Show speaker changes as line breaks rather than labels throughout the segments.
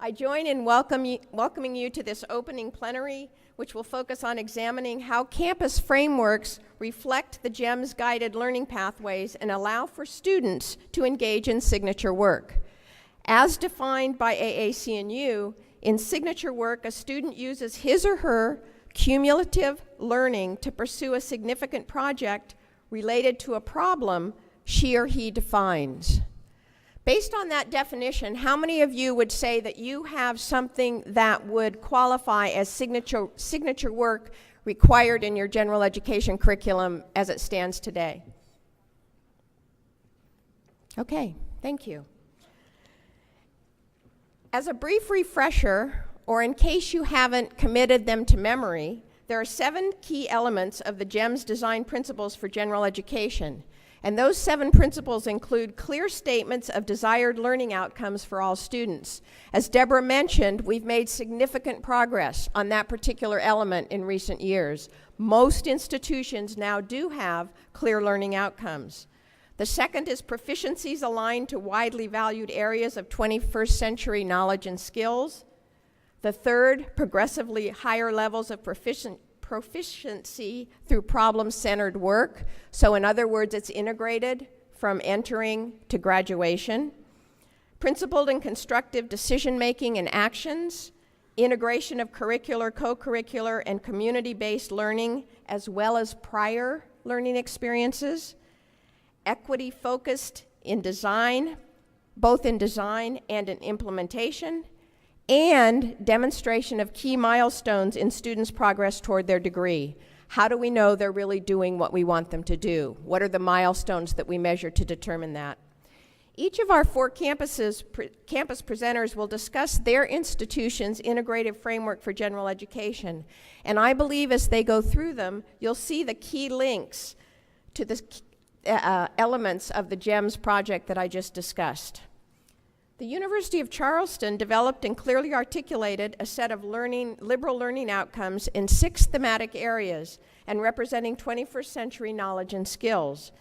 I join in welcoming you to this opening plenary, which will focus on examining how campus frameworks reflect the GEMS guided learning pathways and allow for students to engage in signature work. As defined by AAC&U, in signature work, a student uses his or her cumulative learning to pursue a significant project related to a problem she or he defines. Based on that definition, how many of you would say that you have something that would qualify as signature work required in your general education curriculum as it stands today? Okay, thank you. As a brief refresher, or in case you haven't committed them to memory, there are 7 key elements of the GEMS design principles for general education. And those 7 principles include clear statements of desired learning outcomes for all students. As Deborah mentioned, we've made significant progress on that particular element in recent years. Most institutions now do have clear learning outcomes. The second is proficiencies aligned to widely valued areas of 21st century knowledge and skills. The third, progressively higher levels of proficiency through problem-centered work. So in other words, it's integrated from entering to graduation. Principled and constructive decision-making and actions. Integration of curricular, co-curricular, and community-based learning, as well as prior learning experiences. Equity-focused in design, both in design and in implementation. And demonstration of key milestones in students' progress toward their degree. How do we know they're really doing what we want them to do? What are the milestones that we measure to determine that? Each of our 4 campus presenters will discuss their institution's integrative framework for general education. And I believe as they go through them, you'll see the key links to the elements of the GEMS project that I just discussed. The University of Charleston developed and clearly articulated a set of liberal learning outcomes in 6 thematic areas and representing 21st century knowledge and skills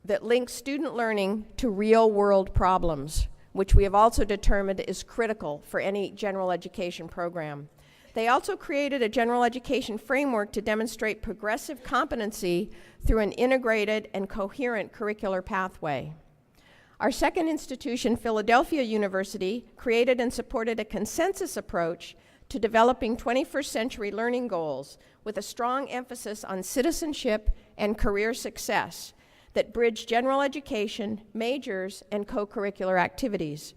that link student learning to real-world problems, which we have also determined is critical for any general education program. They also created a general education framework to demonstrate progressive competency through an integrated and coherent curricular pathway. Our second institution, Philadelphia University, created and supported a consensus approach to developing 21st century learning goals with a strong emphasis on citizenship and career success that bridge general education, majors, and co-curricular activities.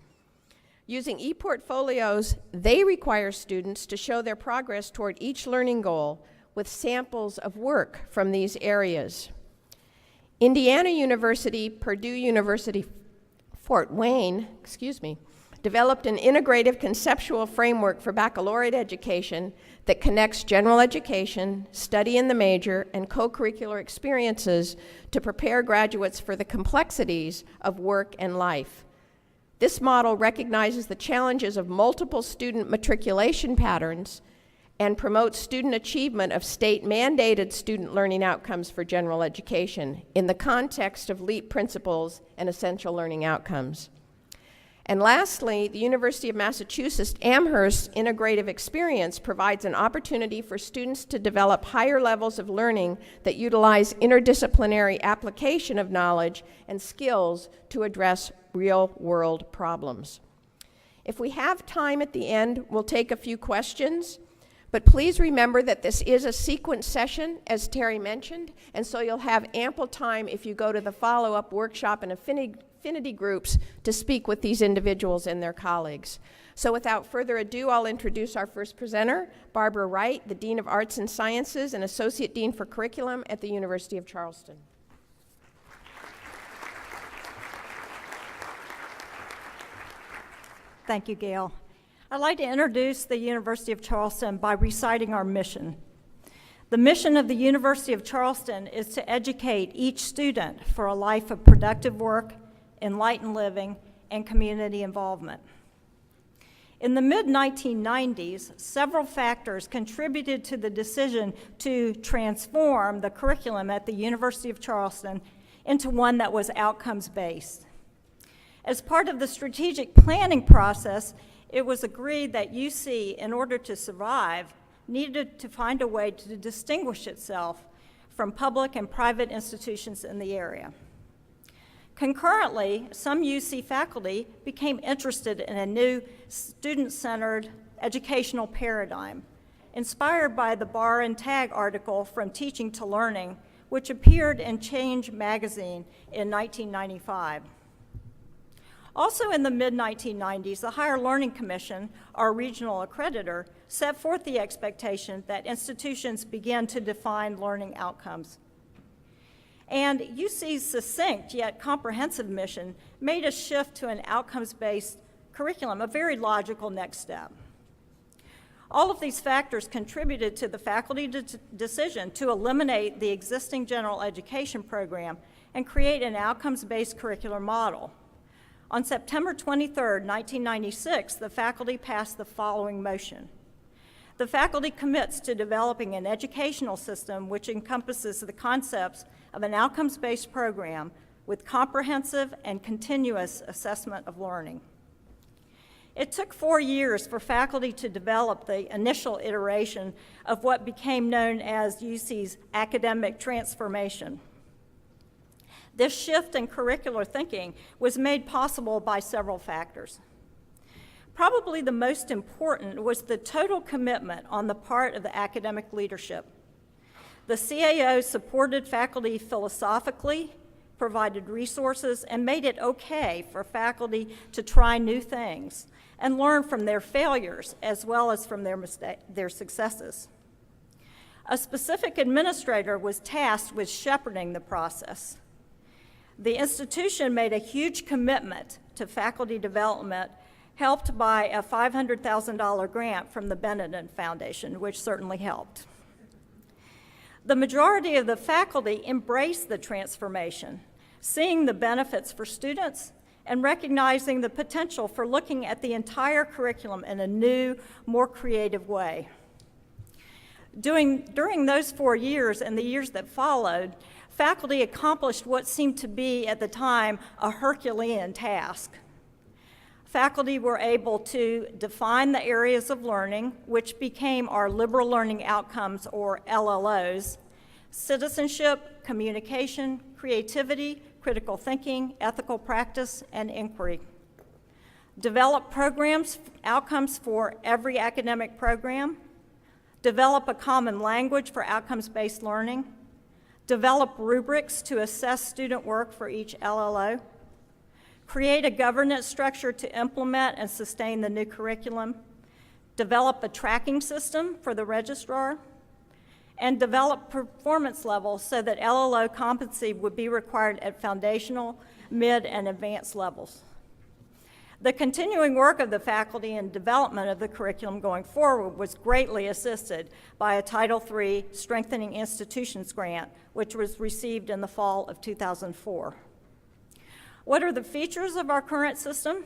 Using e-portfolios, they require students to show their progress toward each learning goal with samples of work from these areas. Indiana University, Purdue University, Fort Wayne, developed an integrative conceptual framework for baccalaureate education that connects general education, study in the major, and co-curricular experiences to prepare graduates for the complexities of work and life. This model recognizes the challenges of multiple student matriculation patterns and promotes student achievement of state-mandated student learning outcomes for general education in the context of LEAP principles and essential learning outcomes. And lastly, the University of Massachusetts Amherst integrative experience provides an opportunity for students to develop higher levels of learning that utilize interdisciplinary application of knowledge and skills to address real-world problems. If we have time at the end, we'll take a few questions. But please remember that this is a sequence session, as Terry mentioned, and so you'll have ample time if you go to the follow-up workshop and affinity groups to speak with these individuals and their colleagues. So without further ado, I'll introduce our first presenter, Barbara Wright, the Dean of Arts and Sciences and Associate Dean for Curriculum at the University of Charleston.
Thank you, Gail. I'd like to introduce the University of Charleston by reciting our mission. The mission of the University of Charleston is to educate each student for a life of productive work, enlightened living, and community involvement. In the mid-1990s, several factors contributed to the decision to transform the curriculum at the University of Charleston into one that was outcomes-based. As part of the strategic planning process, it was agreed that UC, in order to survive, needed to find a way to distinguish itself from public and private institutions in the area. Concurrently, some UC faculty became interested in a new student-centered educational paradigm, inspired by the Bar and Tag article From Teaching to Learning, which appeared in Change magazine in 1995. Also in the mid-1990s, the Higher Learning Commission, our regional accreditor, set forth the expectation that institutions begin to define learning outcomes. And UC's succinct yet comprehensive mission made a shift to an outcomes-based curriculum, a very logical next step. All of these factors contributed to the faculty decision to eliminate the existing general education program and create an outcomes-based curricular model. On September 23, 1996, the faculty passed the following motion. The faculty commits to developing an educational system which encompasses the concepts of an outcomes-based program with comprehensive and continuous assessment of learning. It took 4 years for faculty to develop the initial iteration of what became known as UC's academic transformation. This shift in curricular thinking was made possible by several factors. Probably the most important was the total commitment on the part of the academic leadership. The CAO supported faculty philosophically, provided resources, and made it okay for faculty to try new things and learn from their failures as well as from their successes. A specific administrator was tasked with shepherding the process. The institution made a huge commitment to faculty development, helped by a $500,000 grant from the Benetton Foundation, which certainly helped. The majority of the faculty embraced the transformation, seeing the benefits for students and recognizing the potential for looking at the entire curriculum in a new, more creative way. During those 4 years and the years that followed, faculty accomplished what seemed to be, at the time, a Herculean task. Faculty were able to define the areas of learning, which became our liberal learning outcomes, or LLOs: citizenship, communication, creativity, critical thinking, ethical practice, and inquiry. Develop programs, outcomes for every academic program. Develop a common language for outcomes-based learning. Develop rubrics to assess student work for each LLO. Create a governance structure to implement and sustain the new curriculum. Develop a tracking system for the registrar. And develop performance levels so that LLO competency would be required at foundational, mid, and advanced levels. The continuing work of the faculty and development of the curriculum going forward was greatly assisted by a Title III Strengthening Institutions grant, which was received in the fall of 2004. What are the features of our current system?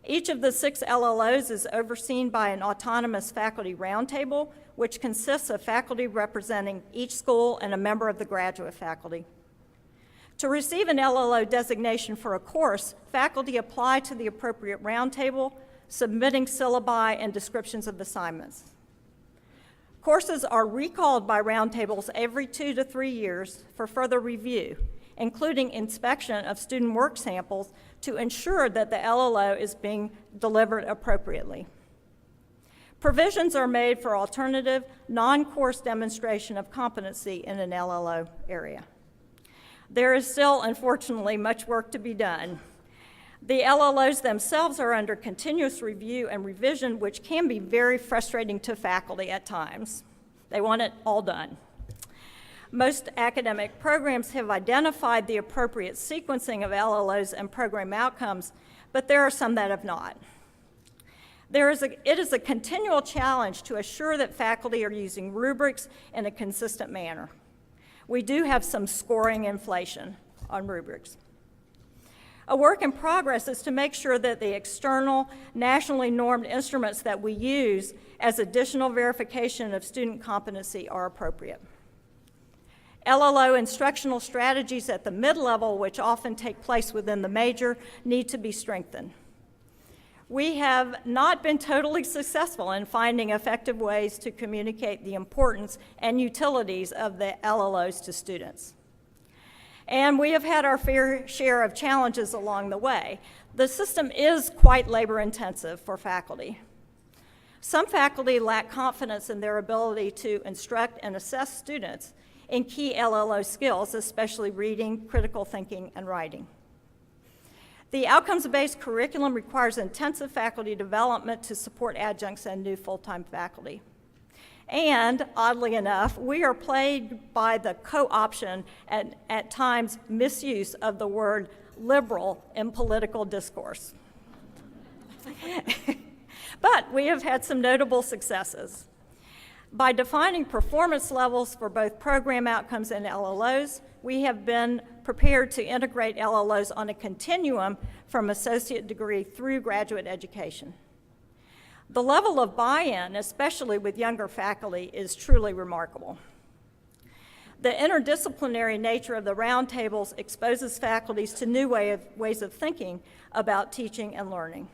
Each of the 6 LLOs is overseen by an autonomous faculty roundtable, which consists of faculty representing each school and a member of the graduate faculty. To receive an LLO designation for a course, faculty apply to the appropriate roundtable, submitting syllabi and descriptions of assignments. Courses are recalled by roundtables every 2 to 3 years for further review, including inspection of student work samples to ensure that the LLO is being delivered appropriately. Provisions are made for alternative, non-course demonstration of competency in an LLO area. There is still, unfortunately, much work to be done. The LLOs themselves are under continuous review and revision, which can be very frustrating to faculty at times. They want it all done. Most academic programs have identified the appropriate sequencing of LLOs and program outcomes, but there are some that have not. It is a continual challenge to assure that faculty are using rubrics in a consistent manner. We do have some scoring inflation on rubrics. A work in progress is to make sure that the external, nationally normed instruments that we use as additional verification of student competency are appropriate. LLO instructional strategies at the mid-level, which often take place within the major, need to be strengthened. we have not been totally successful in finding effective ways to communicate the importance and utilities of the LLOs to students. And we have had our fair share of challenges along the way. The system is quite labor-intensive for faculty. Some faculty lack confidence in their ability to instruct and assess students in key LLO skills, especially reading, critical thinking, and writing. The outcomes-based curriculum requires intensive faculty development to support adjuncts and new full-time faculty. And, oddly enough, we are plagued by the co-option and, at times, misuse of the word liberal in political discourse. But we have had some notable successes. By defining performance levels for both program outcomes and LLOs, we have been prepared to integrate LLOs on a continuum from associate degree through graduate education. The level of buy-in, especially with younger faculty, is truly remarkable. The interdisciplinary nature of the roundtables exposes faculties to new ways of thinking about teaching and learning.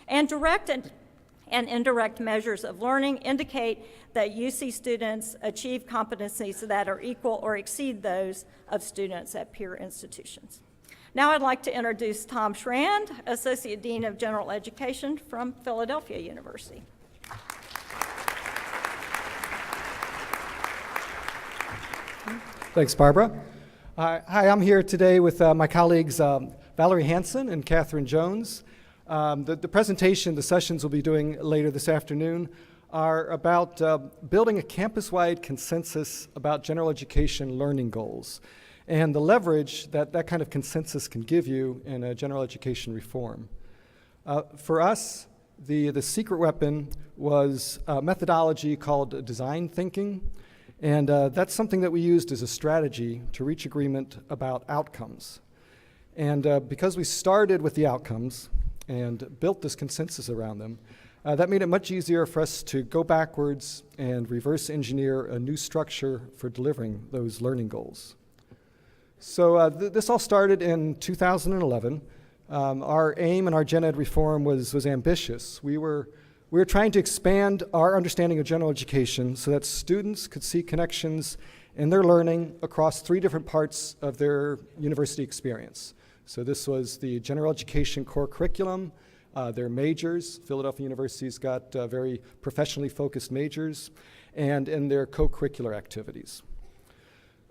And direct and indirect measures of learning indicate that UC students achieve competencies that are equal or exceed those of students at peer institutions. Now I'd like to introduce Tom Schrand, Associate Dean of General Education from Philadelphia University.
Thanks, Barbara. Hi, I'm here today with my colleagues Valerie Hansen and Catherine Jones. The presentation, the sessions we'll be doing later this afternoon are about building a campus-wide consensus about general education learning goals and the leverage that that kind of consensus can give you in a general education reform. For us, the secret weapon was a methodology called design thinking, and that's something that we used as a strategy to reach agreement about outcomes. And because we started with the outcomes and built this consensus around them, that made it much easier for us to go backwards and reverse engineer a new structure for delivering those learning goals. So this all started in 2011. Our aim in our gen ed reform was ambitious. We were trying to expand our understanding of general education so that students could see connections in their learning across 3 different parts of their university experience. So this was the general education core curriculum, their majors. Philadelphia University's got very professionally focused majors, and in their co-curricular activities.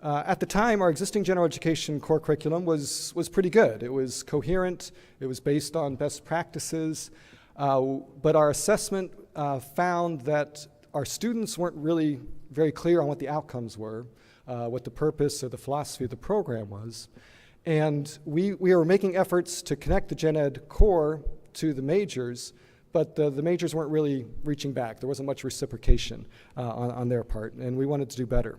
At the time, our existing general education core curriculum was pretty good. It was coherent, it was based on best practices, but our assessment found that our students weren't really very clear on what the outcomes were, what the purpose or the philosophy of the program was. And we were making efforts to connect the gen ed core to the majors, but the majors weren't really reaching back. There wasn't much reciprocation on their part, and we wanted to do better.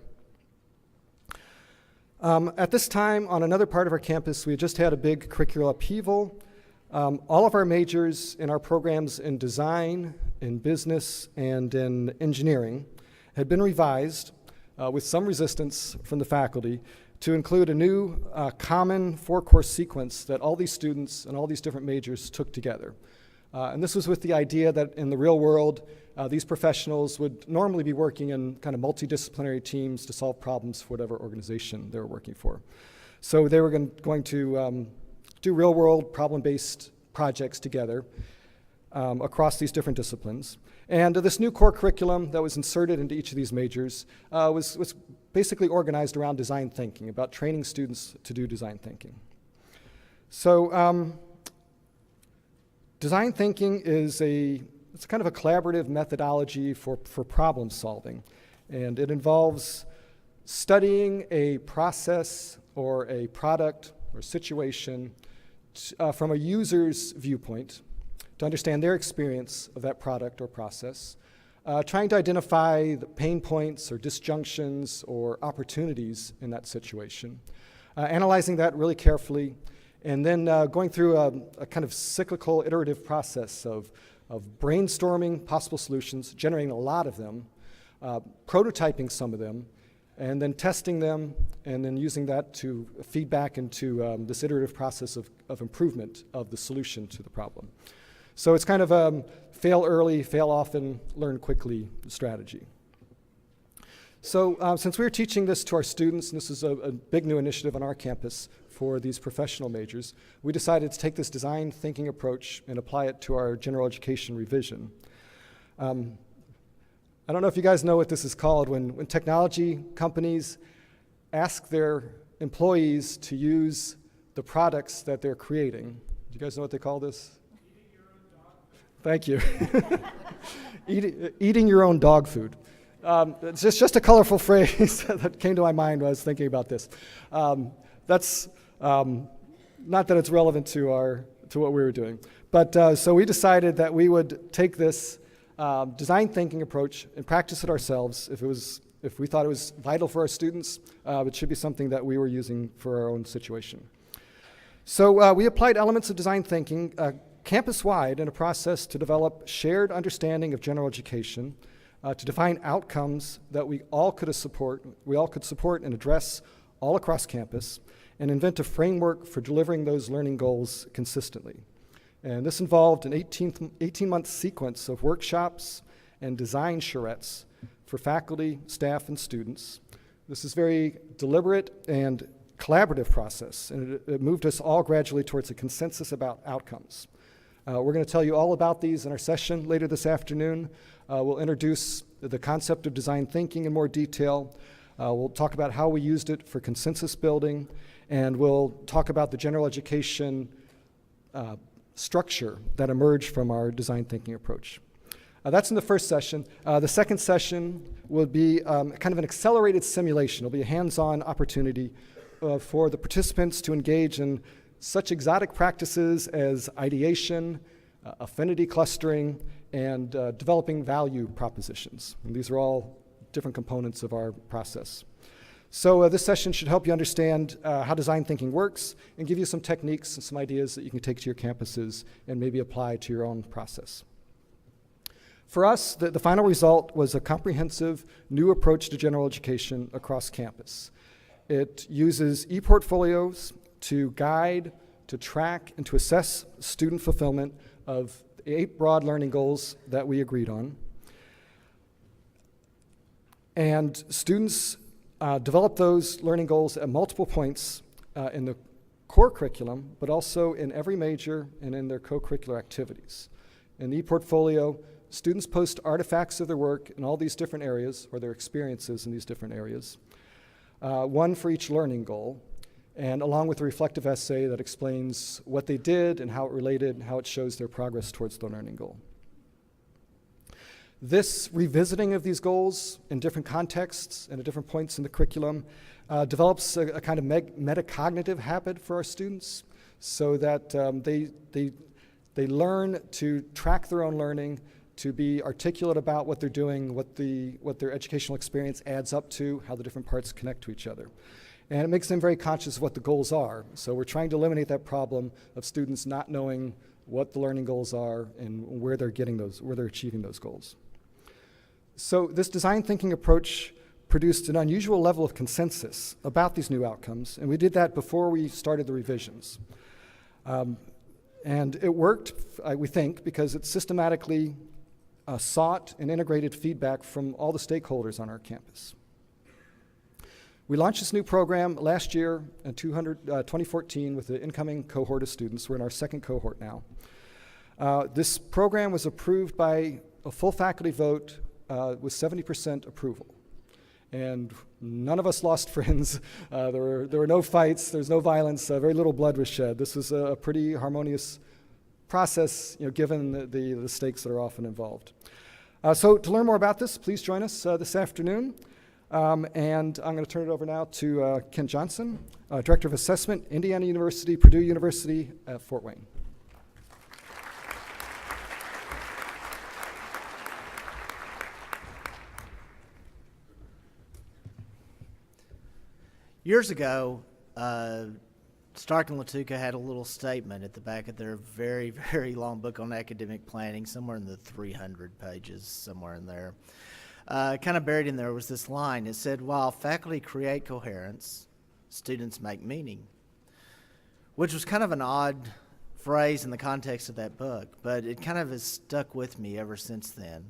At this time, on another part of our campus, we had just had a big curricular upheaval. All of our majors in our programs in design, in business, and in engineering had been revised with some resistance from the faculty to include a new common 4-course sequence that all these students and all these different majors took together. And this was with the idea that in the real world, these professionals would normally be working in kind of multidisciplinary teams to solve problems for whatever organization they were working for. So they were going to do real-world problem-based projects together across these different disciplines. And this new core curriculum that was inserted into each of these majors was basically organized around design thinking, about training students to do design thinking. So design thinking is it's kind of a collaborative methodology for problem solving. And it involves studying a process or a product or situation from a user's viewpoint to understand their experience of that product or process, trying to identify the pain points or disjunctions or opportunities in that situation, analyzing that really carefully, and then going through a kind of cyclical iterative process of brainstorming possible solutions, generating a lot of them, prototyping some of them, and then testing them, and then using that to feed back into this iterative process of improvement of the solution to the problem. So it's kind of a fail early, fail often, learn quickly strategy. So since we're teaching this to our students, and this is a big new initiative on our campus for these professional majors, we decided to take this design thinking approach and apply it to our general education revision. I don't know if you guys know what this is called, when technology companies ask their employees to use the products that they're creating. Do you guys know what they call this?
Eating your own dog.
Thank you. Eating your own dog food. It's just a colorful phrase that came to my mind when I was thinking about this. That's not that it's relevant to what we were doing, but so we decided that we would take this design thinking approach and practice it ourselves if we thought it was vital for our students. It should be something that we were using for our own situation. So we applied elements of design thinking campus-wide in a process to develop shared understanding of general education, to define outcomes that we all could support and address all across campus, and invent a framework for delivering those learning goals consistently. And this involved an 18-month sequence of workshops and design charrettes for faculty, staff, and students. This is a very deliberate and collaborative process, and it moved us all gradually towards a consensus about outcomes. We're going to tell you all about these in our session later this afternoon. We'll introduce the concept of design thinking in more detail. We'll talk about how we used it for consensus building, and we'll talk about the general education structure that emerged from our design thinking approach. That's in the first session. The second session will be kind of an accelerated simulation. It'll be a hands-on opportunity for the participants to engage in such exotic practices as ideation, affinity clustering, and developing value propositions. And these are all different components of our process. So this session should help you understand how design thinking works and give you some techniques and some ideas that you can take to your campuses and maybe apply to your own process. For us, the final result was a comprehensive new approach to general education across campus. It uses e-portfolios to guide, to track, and to assess student fulfillment of the 8 broad learning goals that we agreed on. And students develop those learning goals at multiple points in the core curriculum, but also in every major and in their co-curricular activities. In the e-portfolio, students post artifacts of their work in all these different areas, or their experiences in these different areas, one for each learning goal, and along with a reflective essay that explains what they did and how it related and how it shows their progress towards the learning goal. This revisiting of these goals in different contexts and at different points in the curriculum develops a kind of metacognitive habit for our students so that they learn to track their own learning, to be articulate about what they're doing, what their educational experience adds up to, how the different parts connect to each other. And it makes them very conscious of what the goals are. So we're trying to eliminate that problem of students not knowing what the learning goals are and where they're achieving those goals. So this design thinking approach produced an unusual level of consensus about these new outcomes, and we did that before we started the revisions. And it worked, we think, because it systematically sought and integrated feedback from all the stakeholders on our campus. We launched this new program last year in 2014 with the incoming cohort of students. We're in our second cohort now. This program was approved by a full faculty vote with 70% approval. And none of us lost friends. There were no fights, there's no violence, very little blood was shed. This was a pretty harmonious process, given the stakes that are often involved. So to learn more about this, please join us this afternoon. And I'm going to turn it over now to Ken Johnson, Director of Assessment, Indiana University, Purdue University at Fort Wayne.
Years ago, Stark and Latuca had a little statement at the back of their very, very long book on academic planning, somewhere in the 300 pages, somewhere in there. Kind of buried in there was this line. It said, while faculty create coherence, students make meaning, which was kind of an odd phrase in the context of that book, but it kind of has stuck with me ever since then.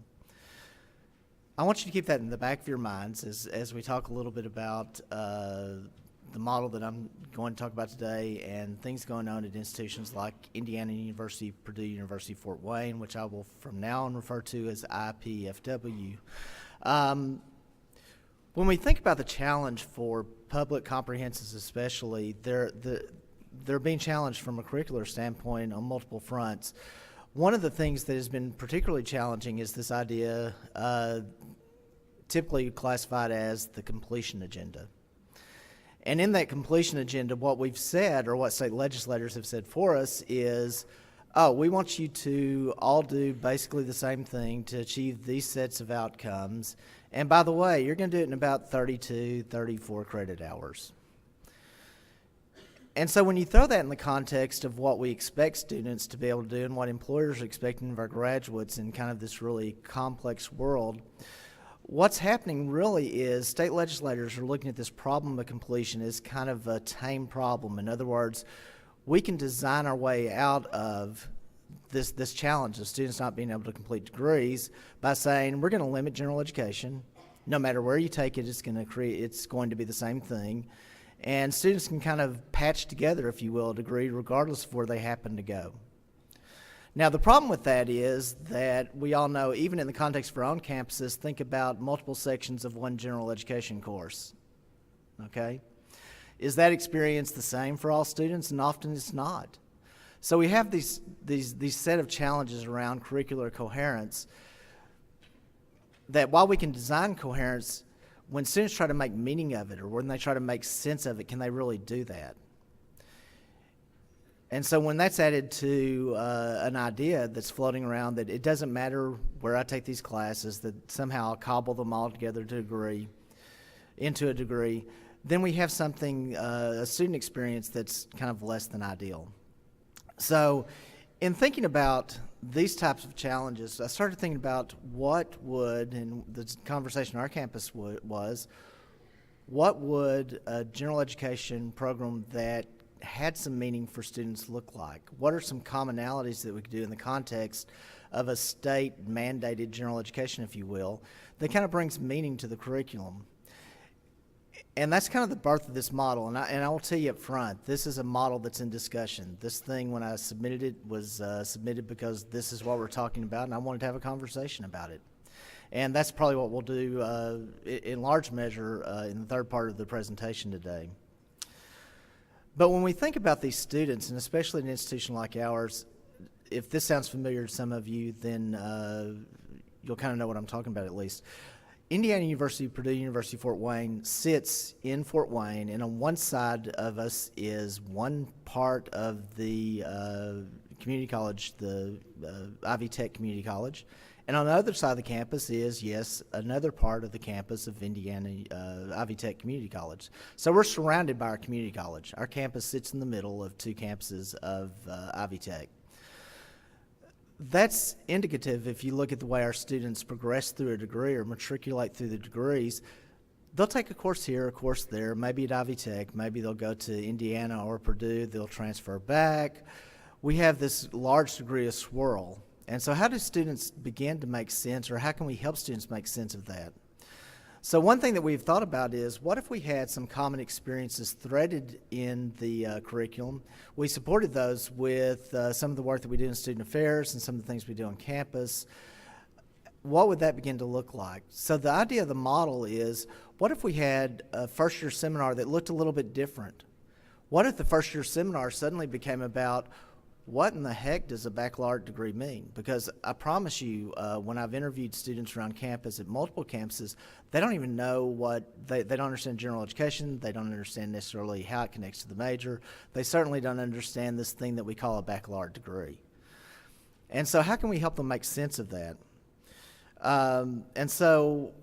I want you to keep that in the back of your minds as we talk a little bit about the model that I'm going to talk about today and things going on at institutions like Indiana University, Purdue, University-Fort Wayne, which I will from now on refer to as IPFW. When we think about the challenge for public comprehensives especially, they're being challenged from a curricular standpoint on multiple fronts. One of the things that has been particularly challenging is this idea, typically classified as the completion agenda. And in that completion agenda, what we've said, or what state legislators have said for us, is, oh, we want you to all do basically the same thing to achieve these sets of outcomes. And by the way, you're going to do it in about 32, 34 credit hours. And so when you throw that in the context of what we expect students to be able to do and what employers are expecting of our graduates in kind of this really complex world, what's happening really is state legislators are looking at this problem of completion as kind of a tame problem. In other words, we can design our way out of this challenge of students not being able to complete degrees by saying we're going to limit general education. No matter where you take it, it's going to be the same thing. And students can kind of patch together, if you will, a degree regardless of where they happen to go. Now, the problem with that is that we all know, even in the context of our own campuses, think about multiple sections of one general education course, okay? Is that experience the same for all students? And often it's not. So we have these set of challenges around curricular coherence that while we can design coherence, when students try to make meaning of it or when they try to make sense of it, can they really do that? And so when that's added to an idea that's floating around that it doesn't matter where I take these classes, that somehow I'll cobble them all together into a degree, then we have something, a student experience that's kind of less than ideal. So in thinking about these types of challenges, I started thinking about what would, and the conversation on our campus was, what would a general education program that had some meaning for students look like? What are some commonalities that we could do in the context of a state-mandated general education, if you will, that kind of brings meaning to the curriculum? And that's kind of the birth of this model. And I will tell you up front, this is a model that's in discussion. This thing, when I submitted it, was submitted because this is what we're talking about, and I wanted to have a conversation about it. And that's probably what we'll do in large measure in the third part of the presentation today. But when we think about these students, and especially in an institution like ours, if this sounds familiar to some of you, then you'll kind of know what I'm talking about at least. Indiana University, Purdue, University-Fort Wayne sits in Fort Wayne, and on one side of us is one part of the community college, the Ivy Tech Community College, and on the other side of the campus is, yes, another part of the campus of Indiana Ivy Tech Community College. So we're surrounded by our community college. Our campus sits in the middle of two campuses of Ivy Tech. That's indicative if you look at the way our students progress through a degree or matriculate through the degrees. They'll take a course here, a course there, maybe at Ivy Tech, maybe they'll go to Indiana or Purdue, they'll transfer back. We have this large degree of swirl. And so how do students begin to make sense, or how can we help students make sense of that? So one thing that we've thought about is, what if we had some common experiences threaded in the curriculum? We supported those with some of the work that we do in student affairs and some of the things we do on campus. What would that begin to look like? So the idea of the model is, what if we had a first-year seminar that looked a little bit different? What if the first-year seminar suddenly became about, what in the heck does a baccalaureate degree mean? Because I promise you, when I've interviewed students around campus at multiple campuses, they don't even know they don't understand general education. They don't understand necessarily how it connects to the major. They certainly don't understand this thing that we call a baccalaureate degree. And so how can we help them make sense of that? And so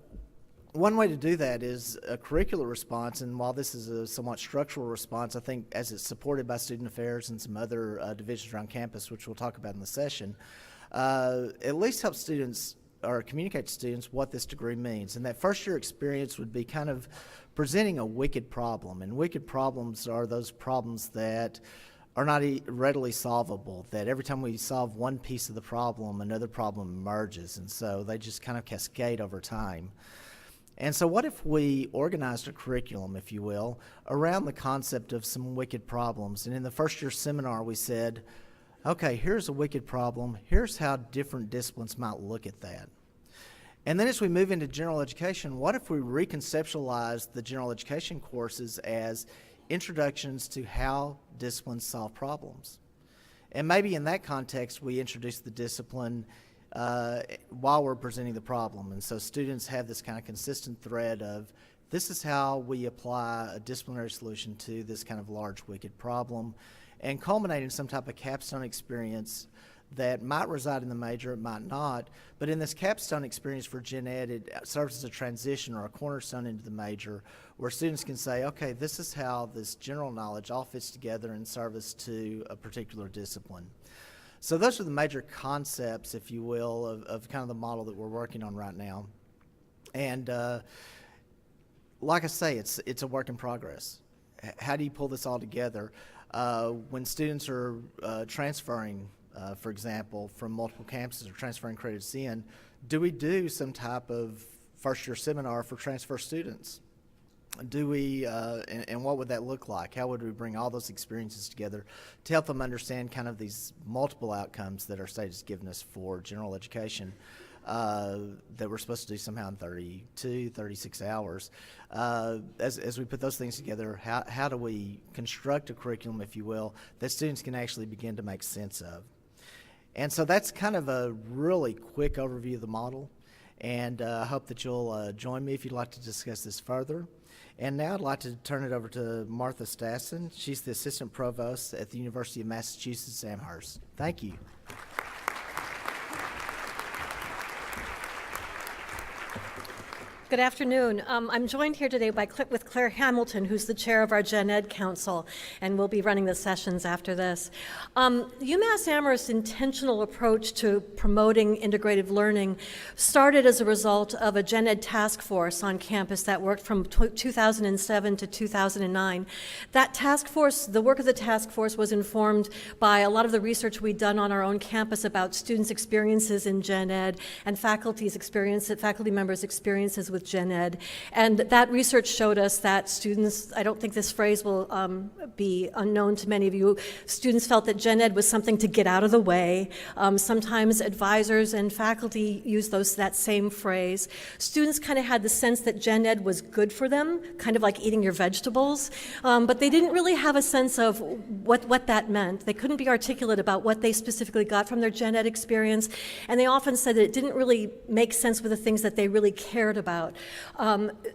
one way to do that is a curricular response, and while this is a somewhat structural response, I think as it's supported by student affairs and some other divisions around campus, which we'll talk about in the session, at least help students or communicate to students what this degree means. And that first year experience would be kind of presenting a wicked problem, and wicked problems are those problems that are not readily solvable, that every time we solve one piece of the problem, another problem emerges, and so they just kind of cascade over time. And so what if we organized a curriculum, if you will, around the concept of some wicked problems? And in the first year seminar, we said, okay, here's a wicked problem. Here's how different disciplines might look at that. And then as we move into general education, what if we reconceptualize the general education courses as introductions to how disciplines solve problems? And maybe in that context, we introduce the discipline while we're presenting the problem. And so students have this kind of consistent thread of, this is how we apply a disciplinary solution to this kind of large, wicked problem, and culminate in some type of capstone experience that might reside in the major, it might not, but in this capstone experience for Gen Ed, it serves as a transition or a cornerstone into the major, where students can say, okay, this is how this general knowledge all fits together in service to a particular discipline. So those are the major concepts, if you will, of kind of the model that we're working on right now. And like I say, it's a work in progress. How do you pull this all together? When students are transferring, for example, from multiple campuses or transferring credits in, do we do some type of first-year seminar for transfer students? Do we, and what would that look like? How would we bring all those experiences together to help them understand kind of these multiple outcomes that our state has given us for general education that we're supposed to do somehow in 32, 36 hours? As we put those things together, how do we construct a curriculum, if you will, that students can actually begin to make sense of? And so that's kind of a really quick overview of the model, and I hope that you'll join me if you'd like to discuss this further. And now I'd like to turn it over to Martha Stassen. She's the Assistant Provost at the University of Massachusetts Amherst. Thank you.
Good afternoon. I'm joined here today with Claire Hamilton, who's the chair of our Gen Ed Council, and we'll be running the sessions after this. UMass Amherst's intentional approach to promoting integrative learning started as a result of a Gen Ed task force on campus that worked from 2007 to 2009. That task force, the work of the task force was informed by a lot of the research we'd done on our own campus about students' experiences in Gen Ed and faculty members' experiences with Gen Ed. And that research showed us that students, I don't think this phrase will be unknown to many of you, students felt that Gen Ed was something to get out of the way. Sometimes advisors and faculty used that same phrase. Students kind of had the sense that Gen Ed was good for them, kind of like eating your vegetables, but they didn't really have a sense of what that meant. They couldn't be articulate about what they specifically got from their Gen Ed experience, and they often said that it didn't really make sense with the things that they really cared about.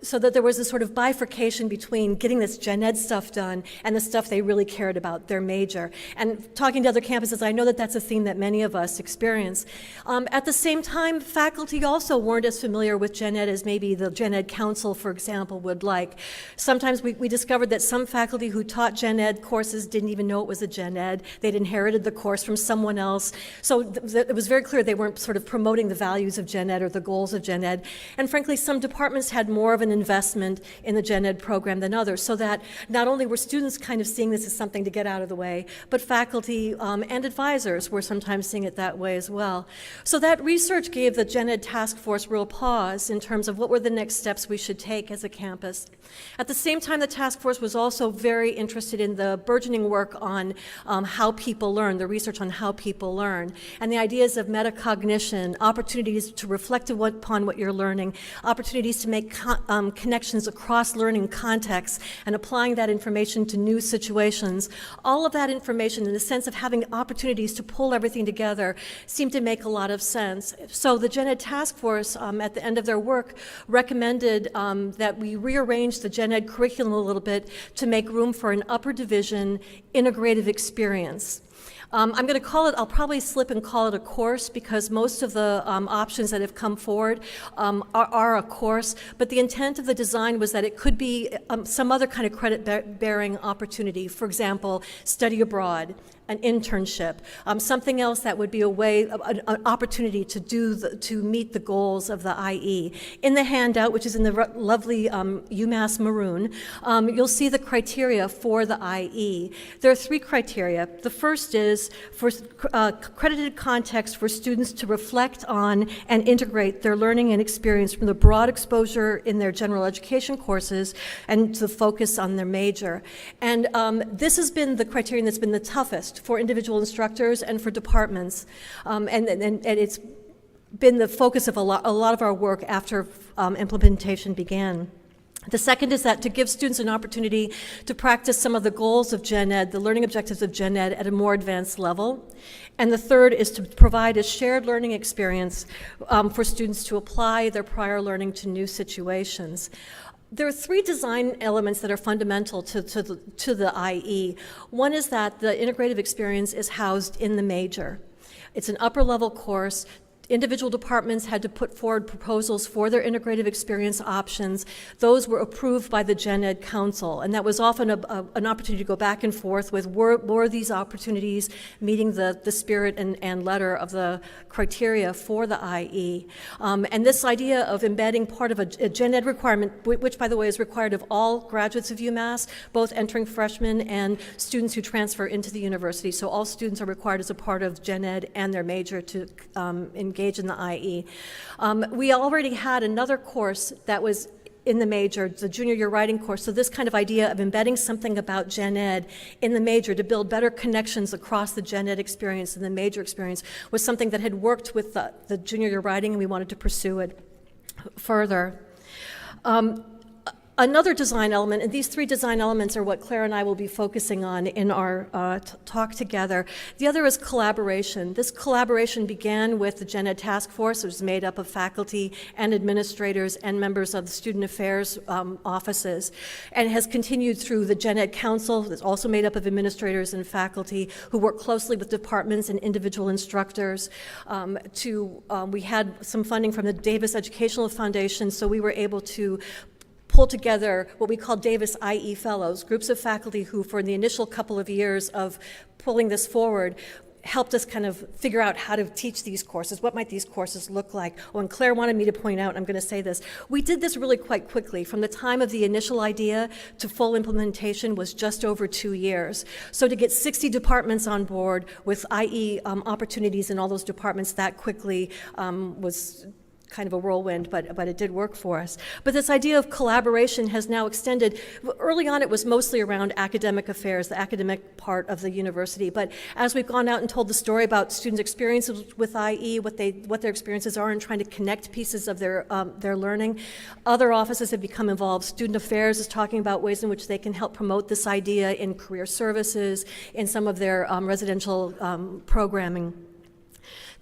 So that there was a sort of bifurcation between getting this Gen Ed stuff done and the stuff they really cared about, their major. And talking to other campuses, I know that that's a theme that many of us experience. At the same time, faculty also weren't as familiar with Gen Ed as maybe the Gen Ed Council, for example, would like. Sometimes we discovered that some faculty who taught Gen Ed courses didn't even know it was a Gen Ed. They'd inherited the course from someone else. So it was very clear they weren't sort of promoting the values of Gen Ed or the goals of Gen Ed. And frankly, some departments had more of an investment in the Gen Ed program than others, so that not only were students kind of seeing this as something to get out of the way, but faculty and advisors were sometimes seeing it that way as well. So that research gave the Gen Ed task force real pause in terms of what were the next steps we should take as a campus. At the same time, the task force was also very interested in the burgeoning work on how people learn, the research on how people learn, and the ideas of metacognition, opportunities to reflect upon what you're learning, opportunities to make connections across learning contexts and applying that information to new situations. All of that information, in the sense of having opportunities to pull everything together, seemed to make a lot of sense. So the Gen Ed task force, at the end of their work, recommended that we rearrange the Gen Ed curriculum a little bit to make room for an upper division integrative experience. I'm going to call it, I'll probably slip and call it a course, because most of the options that have come forward are a course, but the intent of the design was that it could be some other kind of credit-bearing opportunity. For example, study abroad, an internship, something else that would be a way, an opportunity to meet the goals of the IE. In the handout, which is in the lovely UMass maroon, you'll see the criteria for the IE. There are 3 criteria. The first is for credited context for students to reflect on and integrate their learning and experience from the broad exposure in their general education courses and to focus on their major. And this has been the criterion that's been the toughest for individual instructors and for departments. And it's been the focus of a lot of our work after implementation began. The second is that to give students an opportunity to practice some of the goals of Gen Ed, the learning objectives of Gen Ed at a more advanced level. And the third is to provide a shared learning experience for students to apply their prior learning to new situations. There are 3 design elements that are fundamental to the IE. One is that the integrative experience is housed in the major. It's an upper-level course. Individual departments had to put forward proposals for their integrative experience options. Those were approved by the Gen Ed Council, and that was often an opportunity to go back and forth with were these opportunities meeting the spirit and letter of the criteria for the IE. And this idea of embedding part of a Gen Ed requirement, which by the way is required of all graduates of UMass, both entering freshmen and students who transfer into the university. So all students are required as a part of Gen Ed and their major to engage in the IE. We already had another course that was in the major, the junior year writing course. So this kind of idea of embedding something about Gen Ed in the major to build better connections across the Gen Ed experience and the major experience was something that had worked with the junior year writing, and we wanted to pursue it further. Another design element, and these 3 design elements are what Claire and I will be focusing on in our talk together. The other is collaboration. This collaboration began with the Gen Ed Task Force. It was made up of faculty and administrators and members of the student affairs offices, and has continued through the Gen Ed Council. That's also made up of administrators and faculty who work closely with departments and individual instructors. We had some funding from the Davis Educational Foundation, so we were able to pull together what we call Davis IE Fellows, groups of faculty who, for the initial couple of years of pulling this forward, helped us kind of figure out how to teach these courses. What might these courses look like? Oh, and Claire wanted me to point out, I'm going to say this, we did this really quite quickly. From the time of the initial idea to full implementation was just over 2 years. So to get 60 departments on board with IE opportunities in all those departments that quickly was kind of a whirlwind, but it did work for us. But this idea of collaboration has now extended. Early on, it was mostly around academic affairs, the academic part of the university. But as we've gone out and told the story about students' experiences with IE, what their experiences are, and trying to connect pieces of their learning, other offices have become involved. Student affairs is talking about ways in which they can help promote this idea in career services, in some of their residential programming.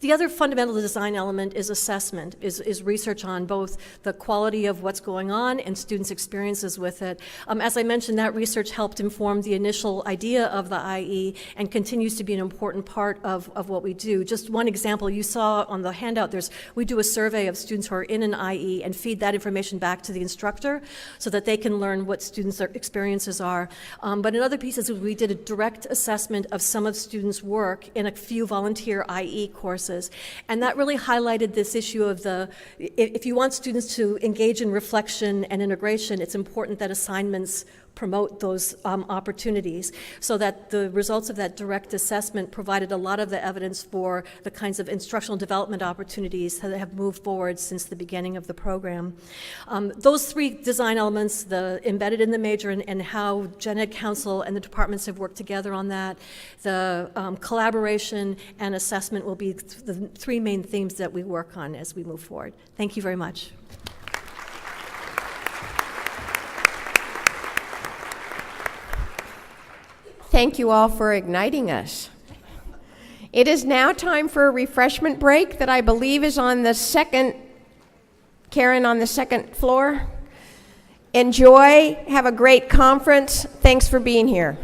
The other fundamental design element is assessment, is research on both the quality of what's going on and students' experiences with it. As I mentioned, that research helped inform the initial idea of the IE and continues to be an important part of what we do. Just one example, you saw on the handout, we do a survey of students who are in an IE and feed that information back to the instructor so that they can learn what students' experiences are. But in other pieces, we did a direct assessment of some of students' work in a few volunteer IE courses. And that really highlighted this issue of if you want students to engage in reflection and integration, it's important that assignments promote those opportunities, so that the results of that direct assessment provided a lot of the evidence for the kinds of instructional development opportunities that have moved forward since the beginning of the program. Those 3 design elements, the embedded in the major and how Gen Ed Council and the departments have worked together on that, the collaboration and assessment will be the 3 main themes that we work on as we move forward. Thank you very much.
Thank you all for igniting us. It is now time for a refreshment break that I believe is on the second, Karen, on the second floor. Enjoy, have a great conference. Thanks for being here.